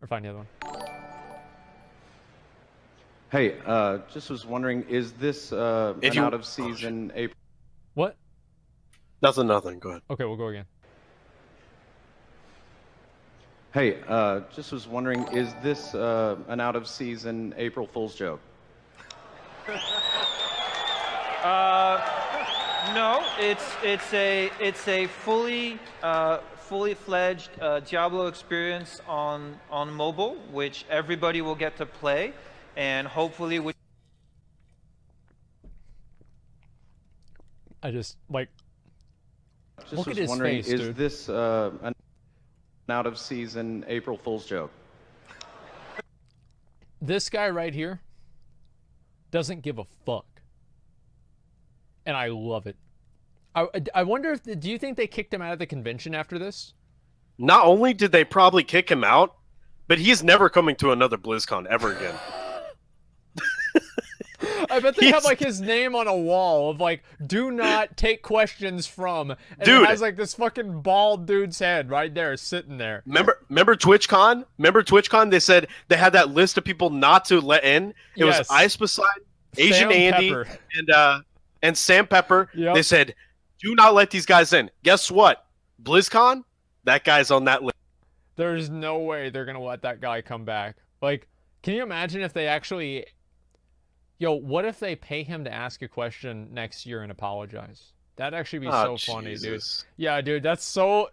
Or find the other one. Hey, just was wondering, is this an out-of-season April? What? Nothing. Go ahead. Okay, we'll go again. Hey, just was wondering, is this an out-of-season April Fool's joke? No, it's a fully fledged Diablo experience on mobile, which everybody will get to play, and hopefully with. I just like. Just Look was at his wondering, face, is dude. this an out-of-season April Fool's joke? This guy right here doesn't give a fuck. And I love it. I wonder if, do you think they kicked him out of the convention after this? Not only did they probably kick him out, but he's never coming to another BlizzCon ever again. I bet they have like his name on a wall of like, do not take questions from. And Dude. it has like this fucking bald dude's head right there sitting there. Remember TwitchCon? Remember TwitchCon? They said they had that list of people not to let in. It was Ice Poseidon, Asian Sam Andy, Pepper. and Sam Pepper. Yep. They said, do not let these guys in. Guess what? BlizzCon, that guy's on that list. There's no way they're gonna let that guy come back. Like, can you imagine if they actually... Yo, what if they pay him to ask a question next year and apologize? That'd actually be so funny, dude. Yeah, dude, that's so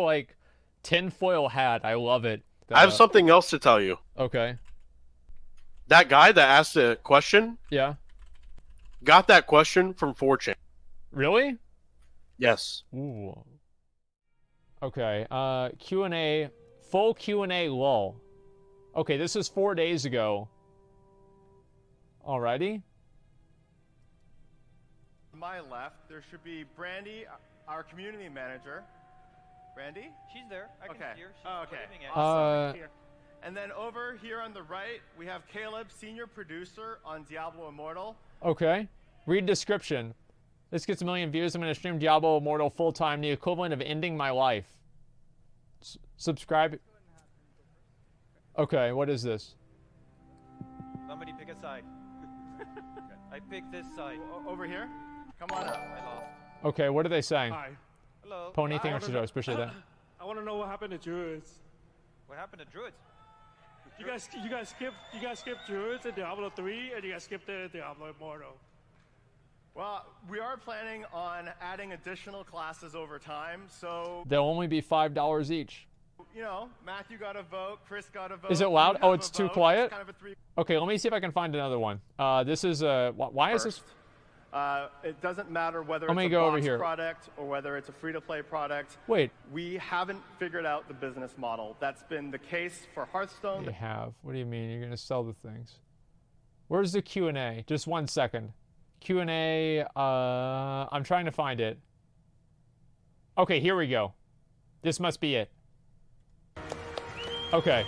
like tinfoil hat. I love it. I have something else to tell you. Okay. That guy that asked the question, Yeah. got that question from 4chan. Really? Yes. Ooh. Okay. Q&A, full Q&A lull. Okay, this is 4 days ago. Alrighty. To my left, there should be Brandy, our community manager. Brandy? She's there. I can see her. She's waving at Awesome. Here. And then over here on the right, we have Caleb, senior producer on Diablo Immortal. Okay. Read description. This gets 1 million views. I'm going to stream Diablo Immortal full-time, the equivalent of ending my life. Subscribe. Okay, what is this? Somebody pick a side. I picked this side. Over here? Come on up. I lost. Okay, what are they saying? Hi. Hello. Pony thing or should I appreciate that? I want to know what happened to Druids. What happened to Druids? You guys skipped Druids in Diablo 3, and you guys skipped it in Diablo Immortal. Well, we are planning on adding additional classes over time, so... They'll only be $5 each. You know, Matthew got a vote, Chris got a vote. Is it loud? Oh, it's too quiet? It's kind of a three... Okay, let me see if I can find another one. This is why is this? It doesn't matter whether Let me it's a go over box here. product or whether it's a free-to-play product. Wait. We haven't figured out the business model. That's been the case for Hearthstone. They have. What do you mean? You're gonna sell the things? Where's the Q&A? Just 1 second. Q&A. I'm trying to find it. Okay, here we go. This must be it. Okay.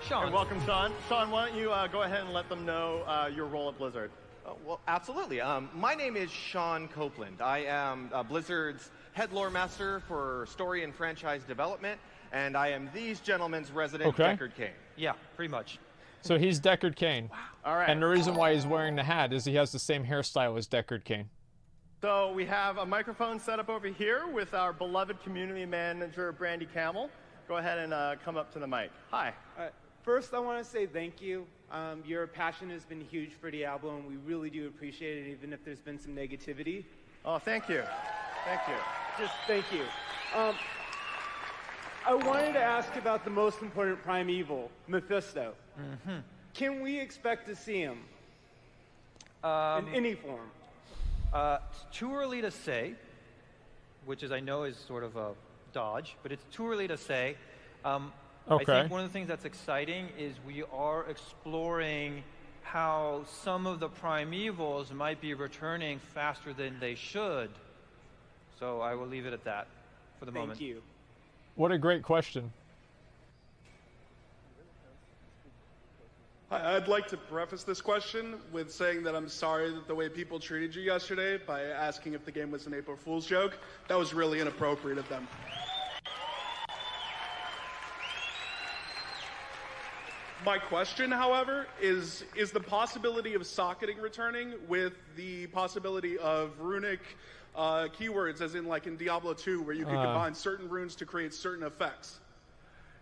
Sean. Hey, welcome, Sean. Sean, why don't you go ahead and let them know your role at Blizzard? Well, absolutely. My name is Sean Copeland. I am Blizzard's head lore master for story and franchise development, and I am these gentlemen's resident Deckard Cain. Yeah, pretty much. So he's Deckard Cain. Wow. All right. And the reason why he's wearing the hat is he has the same hairstyle as Deckard Cain. So we have a microphone set up over here with our beloved community manager, Brandy Camel. Go ahead and come up to the mic. Hi. First, I want to say thank you. Your passion has been huge for Diablo, and we really do appreciate it, even if there's been some negativity. Oh, thank you. Thank you. Just thank you. I wanted to ask about the most important primeval, Mephisto. Mm-hmm. Can we expect to see him in any form? It's too early to say, which is I know is sort of a dodge, but it's too early to say. I think one of the things that's exciting is we are exploring how some of the primevals might be returning faster than they should. So I will leave it at that for the moment. Thank you. What a great question. Hi, I'd like to preface this question with saying that I'm sorry that the way people treated you yesterday by asking if the game was an April Fool's joke. That was really inappropriate of them. My question, however, is the possibility of socketing returning with the possibility of runic keywords, as in like in Diablo 2, where you can combine certain runes to create certain effects?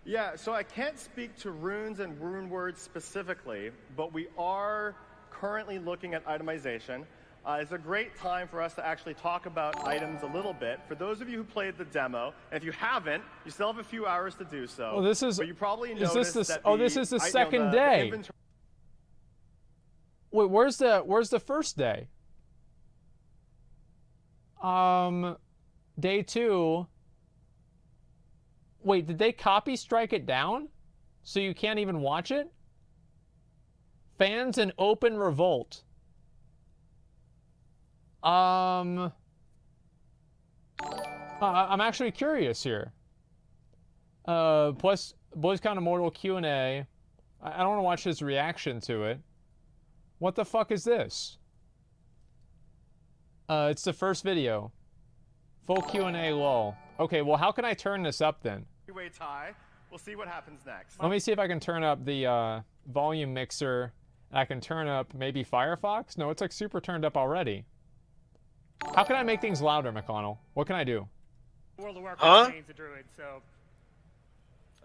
Yeah, so I can't speak to runes and rune words specifically, but we are currently looking at itemization. It's a great time for us to actually talk about items a little bit. For those of you who played the demo, and if you haven't, you still have a few hours to do so. Well, this is. But you probably Is noticed this the? that Oh, this is the second day. Wait, where's the first day? Day 2. Wait, did they copy strike it down? So you can't even watch it? Fans in open revolt. I'm actually curious here. Plus, BlizzCon Immortal Q&A. I don't want to watch his reaction to it. What the fuck is this? It's the first video. Full Q&A lol. Okay, well, how can I turn this up then? Three-way tie. We'll see what happens next. Let me see if I can turn up the volume mixer. I can turn up maybe Firefox? No, it's like super turned up already. How can I make things louder, McConnell? What can I do? World of Warcraft remains a druid, so.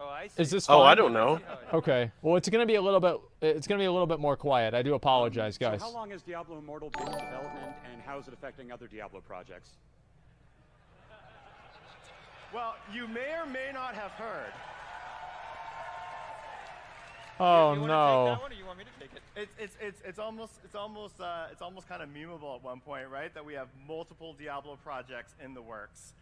Oh, I see. Is this fine? Oh, I don't know. Okay. Well, it's gonna be a little bit. It's gonna be a little bit more quiet. I do apologize, guys. So how long has Diablo Immortal been in development, and how is it affecting other Diablo projects? Well, you may or may not have heard. Oh you no. Want to take that one, or you want me to take it? It's almost kind of memeable at one point, right? That we have multiple Diablo projects in the works.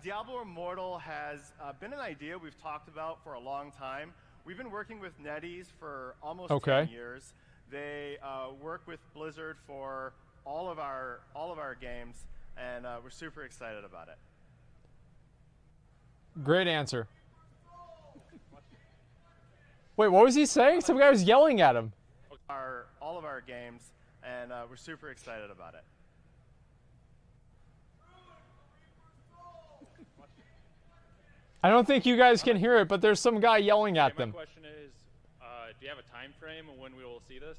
Diablo Immortal has been an idea we've talked about for a long time. We've been working with NetEase for almost 10 years. They work with Blizzard for all of our games, and we're super excited about it. Great answer. Wait, what was he saying? Some guy was yelling at him. All of our games, and we're super excited about it. I don't think you guys can hear it, but there's some guy yelling at them. My question is, do you have a time frame when we will see this?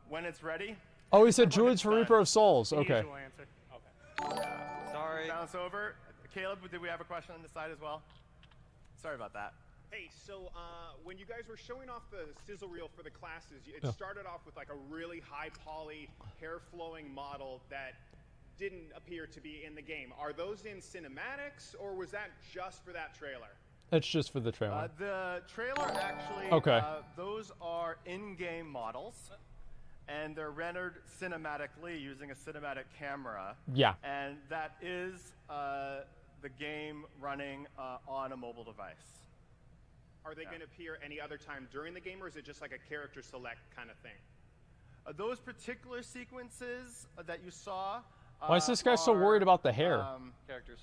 When it's ready. Oh, he said Druids for Reaper of Souls. Okay. Sorry. Bounce over. Caleb, did we have a question on the side as well? Sorry about that. Hey, so when you guys were showing off the sizzle reel for the classes, it started off with like a really high poly, hair flowing model that didn't appear to be in the game. Are those in cinematics, or was that just for that trailer? It's just for the trailer. The trailer actually, those are in-game models, and they're rendered cinematically using a cinematic camera. Yeah. And that is the game running on a mobile device. Are they going to appear any other time during the game, or is it just like a character select kind of thing? Those particular sequences that you saw. Why is this guy so worried about the hair?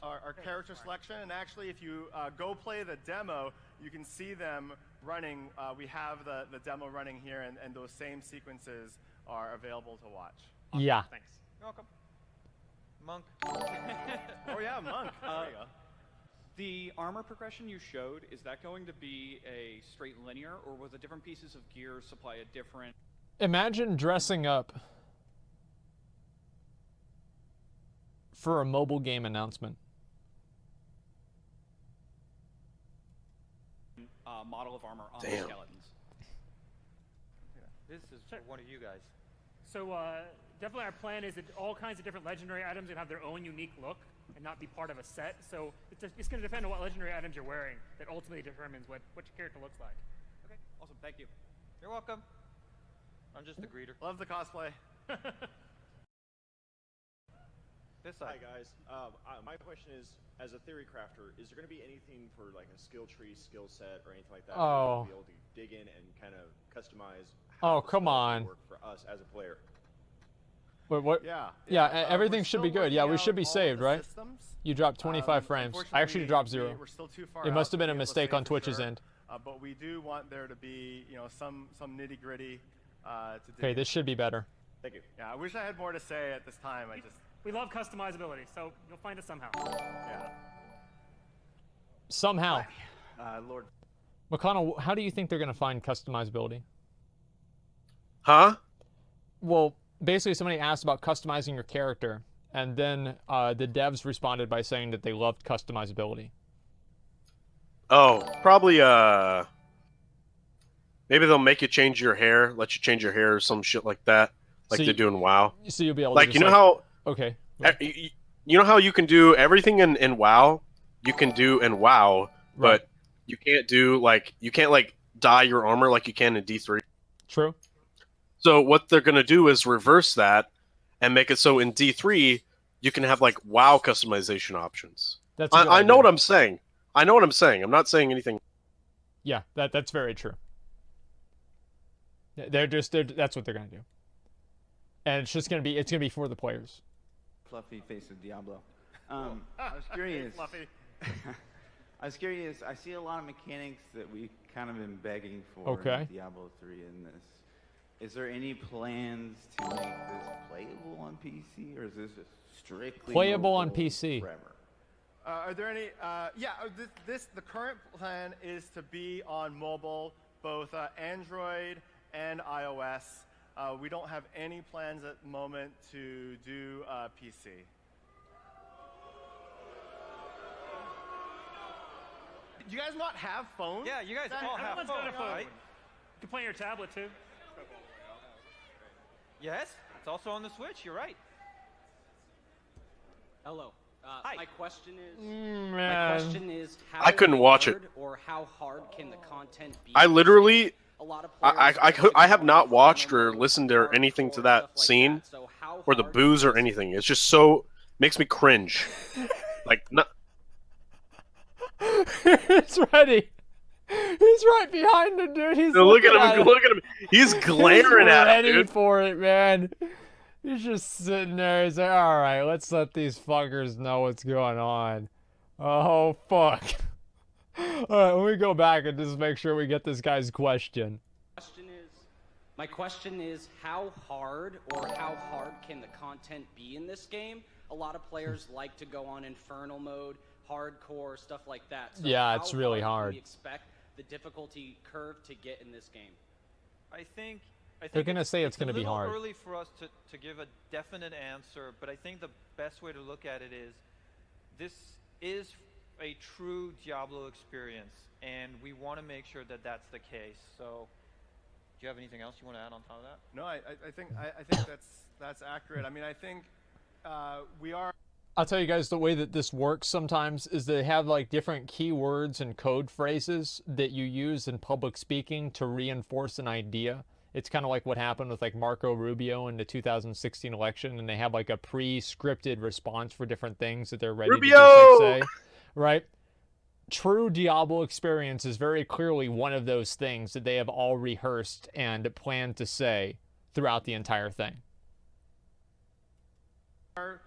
Our character selection, and actually, if you go play the demo, you can see them running. We have the demo running here, and those same sequences are available to watch. Awesome. Yeah. Thanks. You're welcome. Monk. Oh yeah, Monk. There you go. The armor progression you showed, is that going to be a straight linear, or will the different pieces of gear supply a different... Imagine dressing up for a mobile game announcement. Model of armor on the skeletons. This is for one of you guys. So definitely our plan is that all kinds of different legendary items will have their own unique look and not be part of a set. So it's going to depend on what legendary items you're wearing that ultimately determines what your character looks like. Okay, awesome. Thank you. You're welcome. I'm just a greeter. Love the cosplay. This side. Hi guys. My question is, as a theory crafter, is there going to be anything for like a skill tree, skill set, or anything like that? Oh. To be able to dig in and kind of customize. Oh, come on. Work for us as a player. Wait, what? Yeah. Everything should be good. Yeah, we should be saved, right? Systems. You dropped 25 frames. I actually dropped 0. We're still too far It must out have been to a be able to mistake say on for Twitch's sure. end. But we do want there to be, some nitty gritty. Okay, this should be better. Thank you. Yeah, I wish I had more to say at this time. We love customizability, so you'll find us somehow. Yeah. Somehow. Lord. McConnell, how do you think they're going to find customizability? Huh? Well, basically somebody asked about customizing your character, and then the devs responded by saying that they loved customizability. Oh, probably, maybe they'll make you change your hair, let you change your hair or some shit like that, like they do in WoW. So you'll be able to like, just, you know how... Okay. You know how you can do everything in WoW? You can do in WoW, Right. but you can't do, like... You can't, like, dye your armor like you can in D3. True. So what they're going to do is reverse that and make it so in D3 you can have, like, WoW customization options. That's a good I know idea. what I'm saying. I know what I'm saying. I'm not saying anything. Yeah, that's very true. That's what they're gonna do, and it's gonna be for the players. Fluffy face of Diablo. I was curious. Fluffy. I was curious. I see a lot of mechanics that we kind of been begging for Okay. in Diablo 3 in this. Is there any plans to make this playable on PC, or is this just strictly Playable on mobile PC? forever? Are there any? The current plan is to be on mobile, both Android and iOS. We don't have any plans at the moment to do PC. Do you guys not have phones? Yeah, you guys all have Everyone's phones, got a phone. right? You can play on your tablet too. Yes, it's also on the Switch. You're right. Hello. Hi. My question is. Man. My question is, how I couldn't watch it. hard or how hard can the content be? I literally... A lot of I have not watched or listened or anything to that scene or the booze or anything. It's just so... Makes me cringe. Like, no... It's ready. He's right behind the dude. He's Look at looking him! Look at him! He's glaring He's at him, ready dude. for it, man. He's just sitting there. He's like, all right, let's let these fuckers know what's going on. Oh, fuck. All right, let me go back and just make sure we get this guy's question. My question is, how hard or how hard can the content be in this game? A lot of players like to go on Infernal mode, hardcore, stuff like that. So Yeah, it's really how hard. Can we expect the difficulty curve to get in this game? I think They're gonna say it's gonna be a little hard. early for us to give a definite answer, but I think the best way to look at it is this is a true Diablo experience, and we want to make sure that that's the case. So, do you have anything else you want to add on top of that? No, I think that's accurate. I mean, I think we are. I'll tell you guys the way that this works sometimes is they have like different keywords and code phrases that you use in public speaking to reinforce an idea. It's kind of like what happened with like Marco Rubio in the 2016 election, and they have like a pre-scripted response for different things that they're ready to just like say, right? True Diablo experience is very clearly one of those things that they have all rehearsed and planned to say throughout the entire thing. Are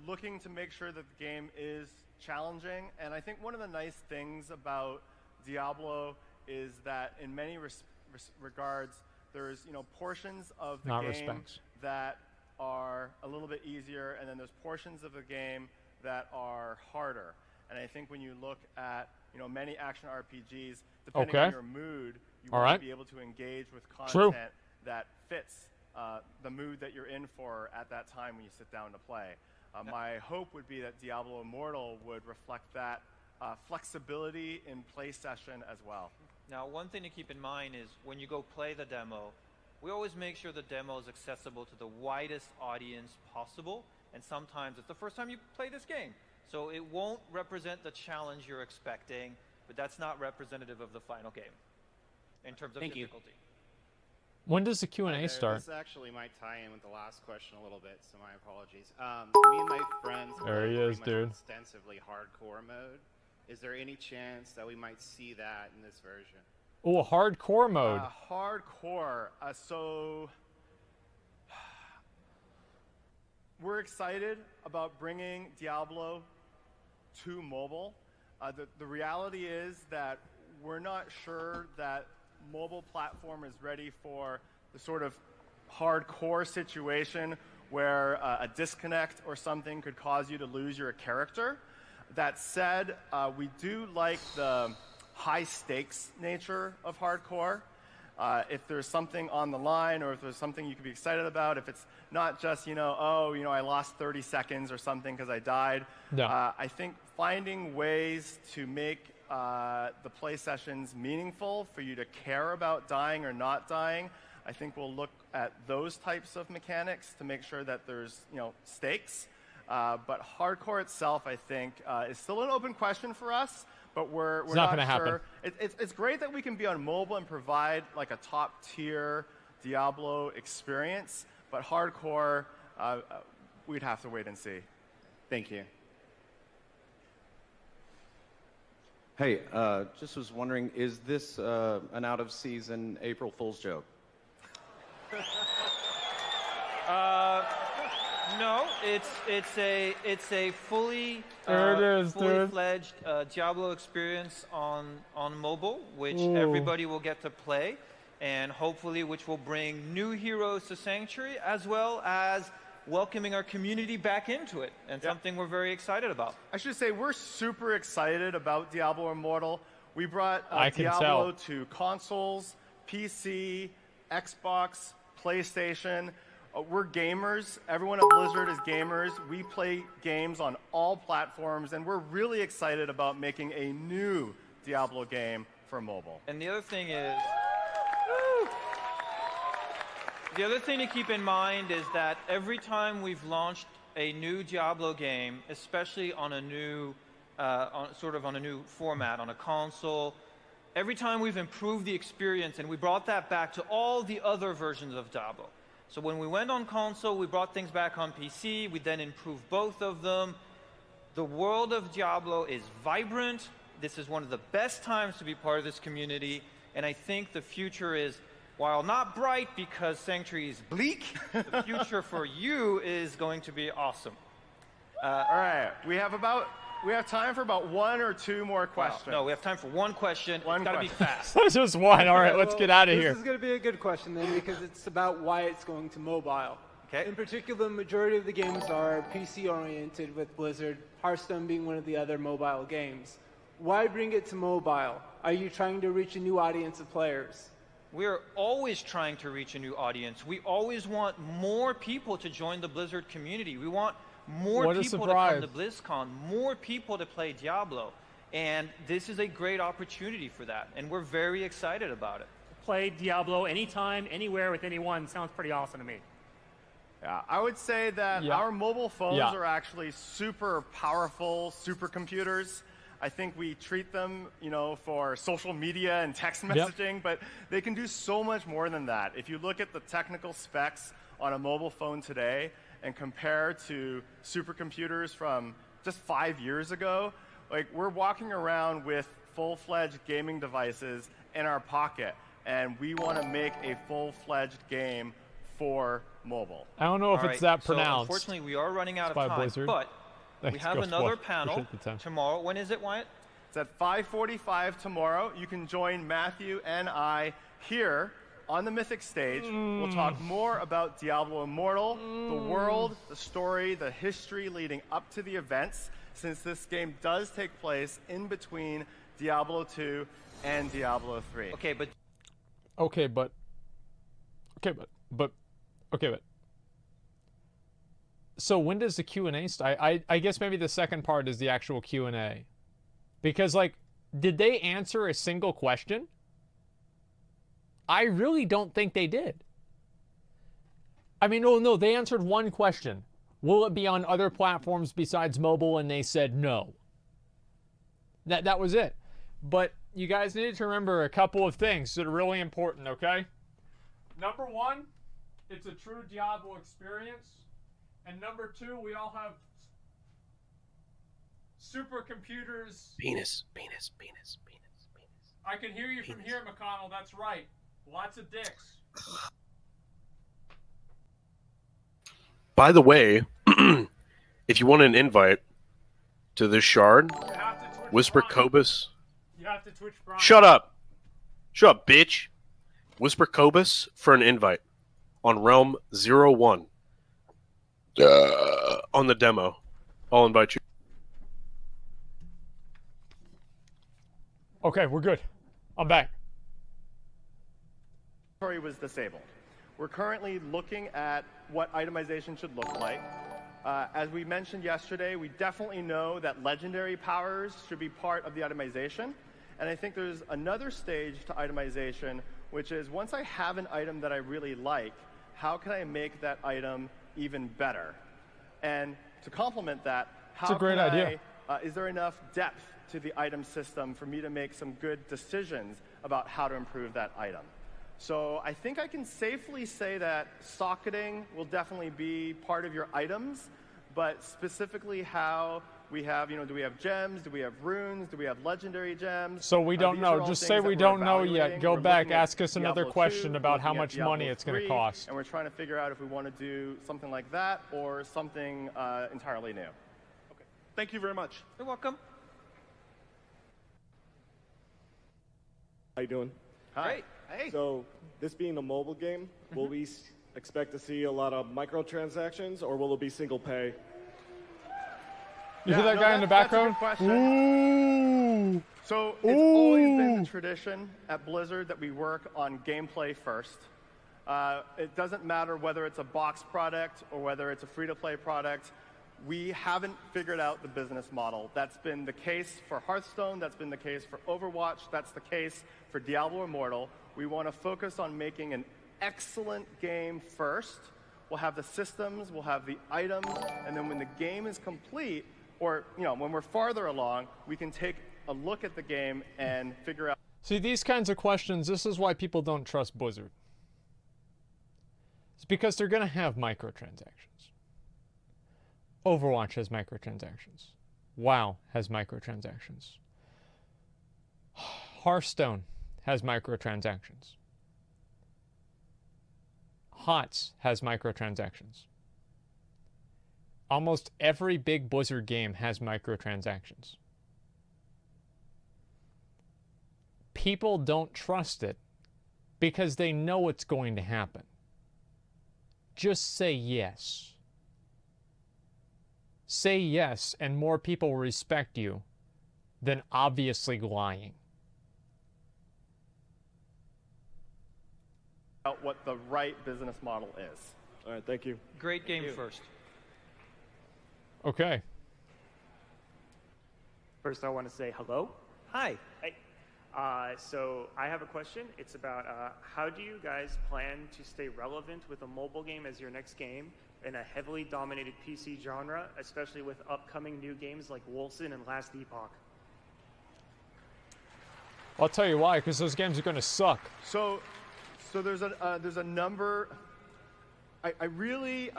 looking to make sure that the game is challenging, and I think one of the nice things about Diablo is that in many regards there's portions of the game that are a little bit easier, and then there's portions of the game that are harder. And I think when you look at many action RPGs, depending on your mood, you want to be able to engage with content that fits the mood that you're in for at that time when you sit down to play. My hope would be that Diablo Immortal would reflect that flexibility in play session as well. Now, one thing to keep in mind is when you go play the demo, we always make sure the demo is accessible to the widest audience possible, and sometimes it's the first time you play this game. So it won't represent the challenge you're expecting, but that's not representative of the final game in terms of difficulty. When does the Q&A start? This actually might tie in with the last question a little bit, so my apologies. Me and my friends there he is, dude. Extensively hardcore mode. Is there any chance that we might see that in this version? Oh, hardcore mode. Hardcore. So we're excited about bringing Diablo to mobile. The reality is that we're not sure that mobile platform is ready for the sort of hardcore situation where a disconnect or something could cause you to lose your character. That said, we do like the high stakes nature of hardcore. If there's something on the line, or if there's something you could be excited about, if it's not just, I lost 30 seconds or something because I died. Yeah. I think finding ways to make the play sessions meaningful for you to care about dying or not dying, I think we'll look at those types of mechanics to make sure that there's, stakes. But hardcore itself, I think, is still an open question for us. But we're not not gonna sure. happen. It's great that we can be on mobile and provide like a top tier Diablo experience. But hardcore, we'd have to wait and see. Thank you. Hey, just was wondering, is this an out-of-season April Fool's joke? No, it's a fully fledged Diablo experience on mobile, which everybody will get to play, and hopefully which will bring new heroes to Sanctuary, as well as welcoming our community back into it, and something we're very excited about. I should say we're super excited about Diablo Immortal. We brought I can Diablo tell. to consoles, PC, Xbox, PlayStation. We're gamers. Everyone at Blizzard is gamers. We play games on all platforms, and we're really excited about making a new Diablo game for mobile. And the other thing is, the other thing to keep in mind is that every time we've launched a new Diablo game, especially on a new, on a new format, on a console, every time we've improved the experience, and we brought that back to all the other versions of Diablo. So when we went on console, we brought things back on PC. We then improved both of them. The world of Diablo is vibrant. This is one of the best times to be part of this community. And I think the future is, while not bright because Sanctuary is bleak, the future for you is going to be awesome. All right, we have time for about one or two more questions. No, we have time for one question. It's got to be fast. That's just one. All right, let's get out of here. This is going to be a good question then, because it's about why it's going to mobile. Okay. In particular, the majority of the games are PC-oriented, with Blizzard, Hearthstone being one of the other mobile games. Why bring it to mobile? Are you trying to reach a new audience of players? We're always trying to reach a new audience. We always want more people to join the Blizzard community. We want more people to come to BlizzCon, more people to play Diablo. And this is a great opportunity for that. And we're very excited about it. Play Diablo anytime, anywhere, with anyone. Sounds pretty awesome to me. Yeah, I would say that our mobile phones are actually super powerful supercomputers. I think we treat them, for social media and text messaging, but they can do so much more than that. If you look at the technical specs on a mobile phone today and compare to supercomputers from just 5 years ago, like, we're walking around with full-fledged gaming devices in our pocket, and we want to make a full-fledged game for mobile. I don't know if it's that pronounced. So unfortunately, we are running out of time, Blizzard. but we have another panel tomorrow. When is it, Wyatt? It's at 5:45 tomorrow. You can join Matthew and I here on the Mythic stage. We'll talk more about Diablo Immortal, the world, the story, the history leading up to the events, since this game does take place in between Diablo 2 and Diablo 3. Okay, but so when does the Q&A start? I guess maybe the second part is the actual Q&A. Because, like, did they answer a single question? I really don't think they did. I mean, oh no, they answered one question. Will it be on other platforms besides mobile? And they said no. That was it. But you guys need to remember a couple of things that are really important, okay? Number one, it's a true Diablo experience. And number two, we all have supercomputers. Penis. I can hear you from here, McConnell. That's right. Lots of dicks. By the way, if you want an invite to this shard, Whisper Cobus. You have to Twitch Prime. Shut up, bitch. Whisper Cobus for an invite on Realm 01 on the demo. I'll invite you. Okay, we're good. I'm back. Inventory was disabled. We're currently looking at what itemization should look like. As we mentioned yesterday, we definitely know that legendary powers should be part of the itemization. And I think there's another stage to itemization, which is once I have an item that I really like, how can I make that item even better? And to complement that, how It's a great idea. is there enough depth to the item system for me to make some good decisions about how to improve that item? So I think I can safely say that socketing will definitely be part of your items, but specifically how we have, do we have gems? Do we have runes? Do we have legendary gems? So we don't These know. are all Just things say that we we're don't know yet. evaluating. Go We're back, looking at ask us another Diablo question 2, about how looking at much Diablo money it's going to 3, cost. And we're trying to figure out if we want to do something like that or something entirely new. Okay. Thank you very much. You're welcome. How you doing? Hi. Hey. So, this being a mobile game, will we expect to see a lot of microtransactions, or will it be single pay? You hear that guy in the background? That's a good question. Ooh. So it's always been the tradition at Blizzard that we work on gameplay first. It doesn't matter whether it's a box product or whether it's a free-to-play product. We haven't figured out the business model. That's been the case for Hearthstone. That's been the case for Overwatch. That's the case for Diablo Immortal. We want to focus on making an excellent game first. We'll have the systems, we'll have the items, and then when the game is complete, or when we're farther along, we can take a look at the game and figure out. See, these kinds of questions, this is why people don't trust Blizzard. It's because they're going to have microtransactions. Overwatch has microtransactions. WoW has microtransactions. Hearthstone has microtransactions. HOTS has microtransactions. Almost every big Blizzard game has microtransactions. People don't trust it because they know it's going to happen. Just say yes. Say yes, and more people will respect you than obviously lying. Out what the right business model is. All right, thank you. Great game first. Okay. First, I want to say hello. Hi. Hey. So I have a question. It's about how do you guys plan to stay relevant with a mobile game as your next game in a heavily dominated PC genre, especially with upcoming new games like Wolcen and Last Epoch? I'll tell you why, because those games are going to suck. So there's a number. I'm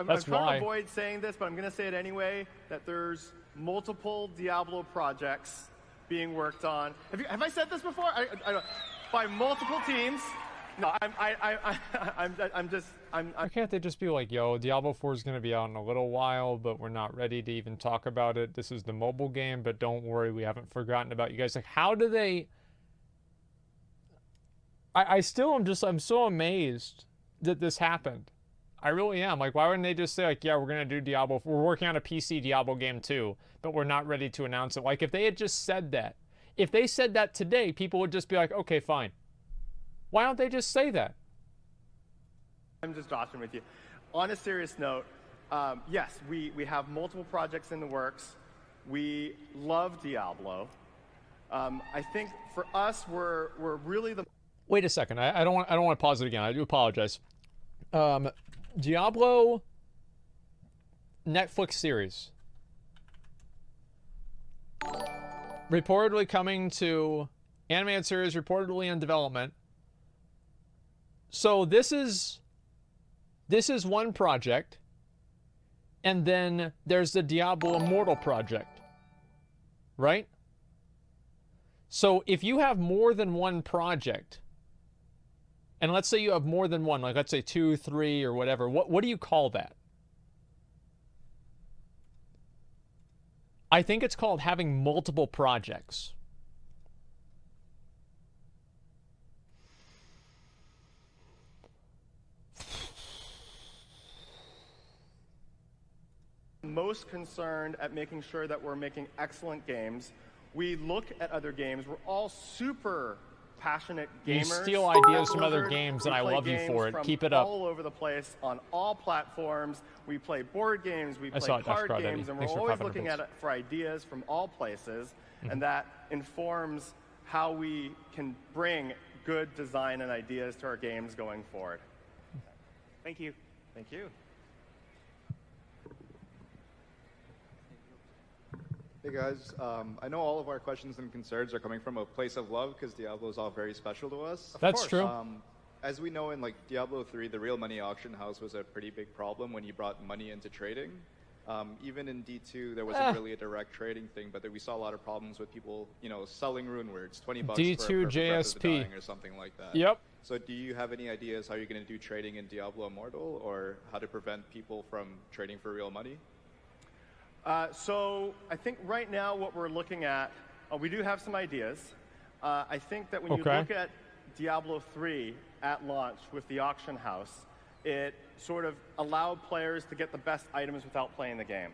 That's trying why. to avoid saying this, but I'm going to say it anyway. That there's multiple Diablo projects being worked on. Have I said this before? I don't. By multiple teams. No, Why can't they just be like, yo, Diablo 4 is going to be out in a little while, but we're not ready to even talk about it. This is the mobile game, but don't worry, we haven't forgotten about you guys. Like, how do they... I'm so amazed that this happened. I really am. Like, why wouldn't they just say, like, yeah, we're going to do Diablo... We're working on a PC Diablo game too, but we're not ready to announce it. Like, if they had just said that, if they said that today, people would just be like, okay, fine. Why don't they just say that? I'm just joshing with you. On a serious note, yes, we have multiple projects in the works. We love Diablo. I think for us, we're really the... Wait a second. I don't want to pause it again. I do apologize. Diablo Netflix series reportedly coming to animated series, reportedly in development. So this is one project, and then there's the Diablo Immortal project, right? So if you have more than one project, and let's say you have more than one, like let's say 2, 3, or whatever, what do you call that? I think it's called having multiple projects. Most concerned at making sure that we're making excellent games. We look at other games. We're all super passionate gamers. You steal ideas from other Blizzard, games, we and I play love you games for it. from Keep it up. all over the place on all platforms. We play board games, we I play saw it, Dash card Crowd games, Eddie. and we're Thanks for always 500 looking bits. at it for ideas from all places, and that informs how we can bring good design and ideas to our games going forward. Thank you. Thank you. Hey guys, I know all of our questions and concerns are coming from a place of love because Diablo is all very special to us. That's true. As we know in like Diablo 3, the real money auction house was a pretty big problem when you brought money into trading. Even in D2, there wasn't really a direct trading thing, but we saw a lot of problems with people, you know, selling rune words, $20 D2 for Breath of the JSP. Dying or something like that. Yep. So do you have any ideas how you're going to do trading in Diablo Immortal, or how to prevent people from trading for real money? So I think right now what we're looking at, we do have some ideas. I think that when you look at Diablo 3 at launch with the auction house, it sort of allowed players to get the best items without playing the game.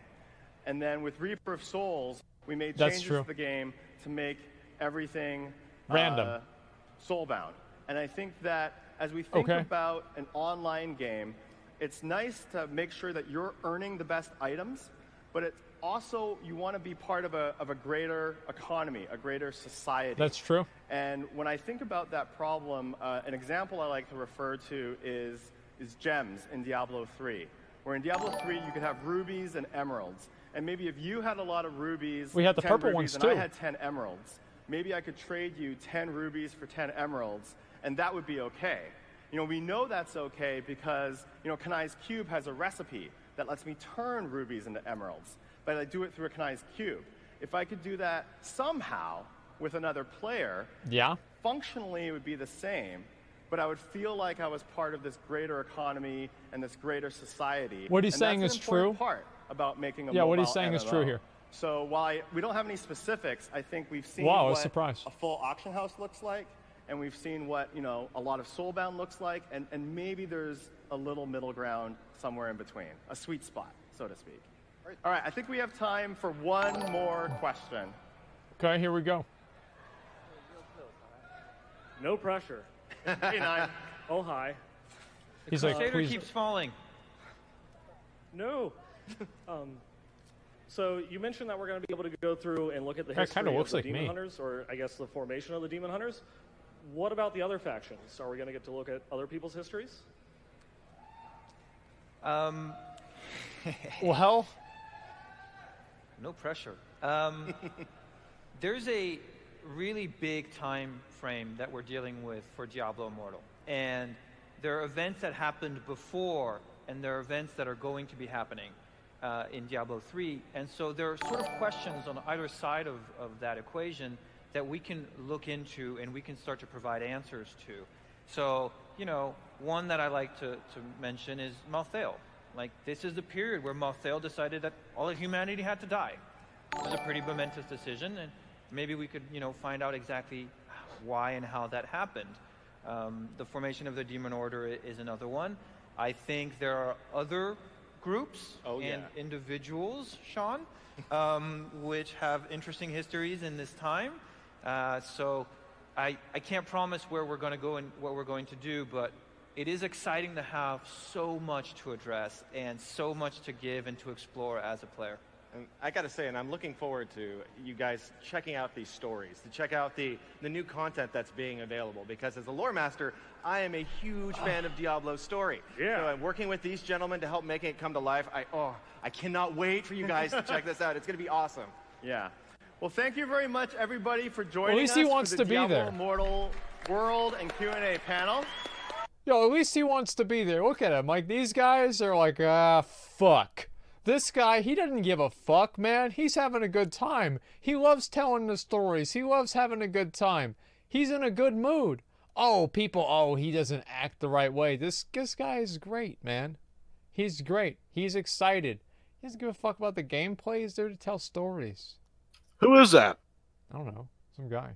And then with Reaper of Souls, we made changes to the game to make everything random, soulbound. And I think that as we think about an online game, it's nice to make sure that you're earning the best items, but it's also, you want to be part of a greater economy, a greater society. That's true. And when I think about that problem, an example I like to refer to is gems in Diablo 3. Where in Diablo 3, you could have rubies and emeralds. And maybe if you had a lot of rubies, we had the 10 purple rubies, ones and too. I had 10 emeralds, maybe I could trade you 10 rubies for 10 emeralds, and that would be okay. You know, we know that's okay because, you know, Kanai's Cube has a recipe that lets me turn rubies into emeralds, but I do it through a Kanai's Cube. If I could do that somehow with another player, functionally it would be the same, but I would feel like I was part of this greater economy and this greater society. What he's saying is true. Part about making a yeah, what he's mobile saying MMO. is true here. So while we don't have any specifics, I think we've seen Wow, I was what surprised. a full auction house looks like, and we've seen what, you know, a lot of Soulbound looks like, and maybe there's a little middle ground somewhere in between, a sweet spot, so to speak. All right, I think we have time for one more question. Okay, here we go. No pressure. Hey, Nine. Oh, hi. He's the like, Crusader please. keeps falling. No. So you mentioned that we're going to be able to go through and look at the That history kinda of looks the like Demon me. Hunters, or I guess the formation of the Demon Hunters. What about the other factions? Are we going to get to look at other people's histories? Well, no pressure. There's a really big time frame that we're dealing with for Diablo Immortal. And there are events that happened before, and there are events that are going to be happening in Diablo 3. And so there are sort of questions on either side of that equation that we can look into and we can start to provide answers to. So, you know, one that I like to mention is Malthael. Like, this is the period where Malthael decided that all of humanity had to die. It was a pretty momentous decision, and maybe we could, you know, find out exactly why and how that happened. The formation of the Demon Order is another one. I think there are other groups and individuals, Sean, which have interesting histories in this time. So I can't promise where we're going to go and what we're going to do, but it is exciting to have so much to address and so much to give and to explore as a player. And I got to say, and I'm looking forward to you guys checking out these stories, to check out the new content that's being available. Because as a lore master, I am a huge fan of Diablo's story. Yeah. So I'm working with these gentlemen to help making it come to life. I cannot wait for you guys to check this out. It's going to be awesome. Yeah. Well, thank you very much, everybody, for joining At least us he wants for the to be Diablo there. Immortal World and Q&A panel. Yo, at least he wants to be there. Look at him. Like, these guys are like, fuck. This guy, he doesn't give a fuck, man. He's having a good time. He loves telling the stories. He loves having a good time. He's in a good mood. Oh, people, he doesn't act the right way. This guy is great, man. He's great. He's excited. He doesn't give a fuck about the gameplay. He's there to tell stories. Who is that? I don't know. Some guy.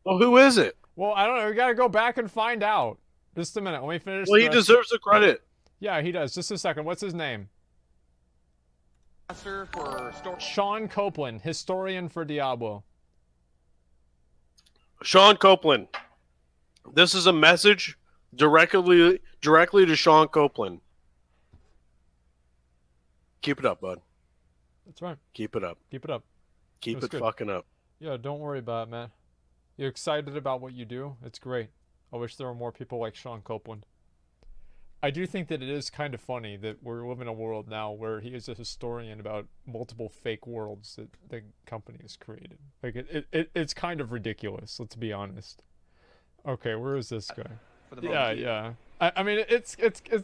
Well, who is it? Well, I don't know. We gotta go back and find out. Just a minute. Let me finish. Well, he deserves the credit. Yeah, he does. Just a second. What's his name? For Sean Copeland, historian for Diablo. Sean Copeland. This is a message directly to Sean Copeland. Keep it up, bud. That's right. Keep it up. Keep it up. Keep it fucking up. Yeah, don't worry about it, man. You're excited about what you do? It's great. I wish there were more people like Sean Copeland. I do think that it is kind of funny that we're living in a world now where he is a historian about multiple fake worlds that the company has created. Like, it's kind of ridiculous, let's be honest. Okay, where is this guy? Yeah. I mean, it's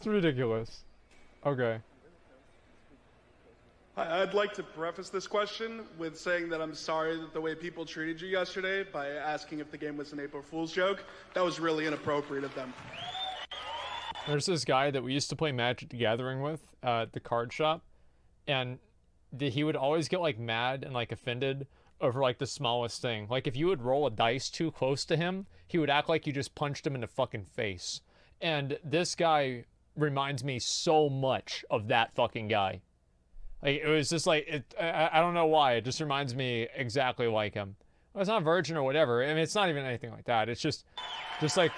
ridiculous. Okay. I'd like to preface this question with saying that I'm sorry that the way people treated you yesterday by asking if the game was an April Fool's joke, that was really inappropriate of them. There's this guy that we used to play Magic the Gathering with at the card shop, and he would always get like mad and like offended over like the smallest thing. Like if you would roll a dice too close to him, he would act like you just punched him in the fucking face. And this guy reminds me so much of that fucking guy. Like, it was just like, I don't know why, it just reminds me exactly like him. Well, it's not virgin or whatever. I mean, it's not even anything like that. It's just like,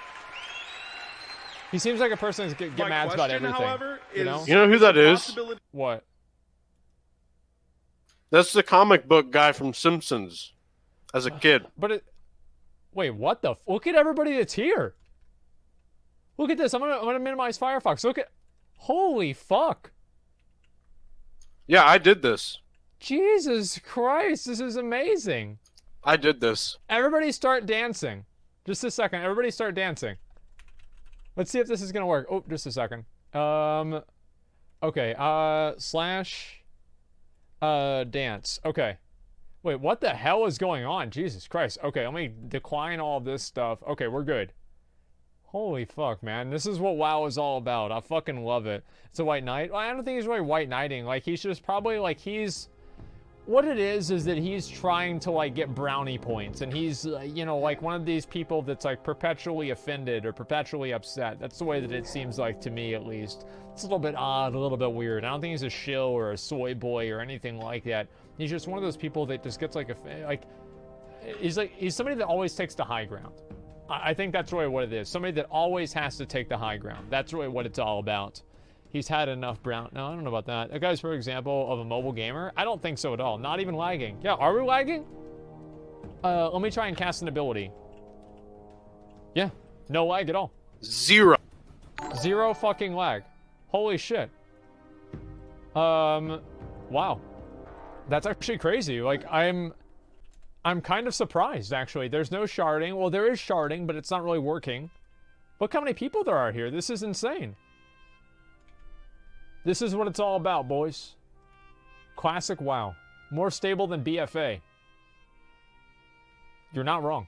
he seems like a person who's get mad about everything. However, you know who that is? What? That's the comic book guy from Simpsons as a kid. But wait, what the? Look at everybody that's here. Look at this. I'm gonna minimize Firefox. Look at, holy fuck. Yeah, I did this. Jesus Christ, this is amazing. I did this. Everybody start dancing. Just a second. Everybody start dancing. Let's see if this is gonna work. Oh, just a second. Okay. Dance. Okay. Wait, what the hell is going on? Jesus Christ. Okay, let me decline all this stuff. Okay, we're good. Holy fuck, man. This is what WoW is all about. I fucking love it. It's a white knight. Well, I don't think he's really white knighting. Like, he's just probably, like, what it is that he's trying to, like, get brownie points. And he's, you know, like, one of these people that's, like, perpetually offended or perpetually upset. That's the way that it seems like to me, at least. It's a little bit odd, a little bit weird. I don't think he's a shill or a soy boy or anything like that. He's just one of those people that just gets, he's somebody that always takes the high ground. I think that's really what it is. Somebody that always has to take the high ground. That's really what it's all about. He's had enough brown... No, I don't know about that. That guy's, for example, of a mobile gamer? I don't think so at all. Not even lagging. Yeah, are we lagging? Let me try and cast an ability. Yeah, no lag at all. Zero fucking lag. Holy shit. Wow. That's actually crazy. Like, I'm kind of surprised, actually. There's no sharding. Well, there is sharding, but it's not really working. Look how many people there are here. This is insane. This is what it's all about, boys. Classic WoW. More stable than BFA. You're not wrong.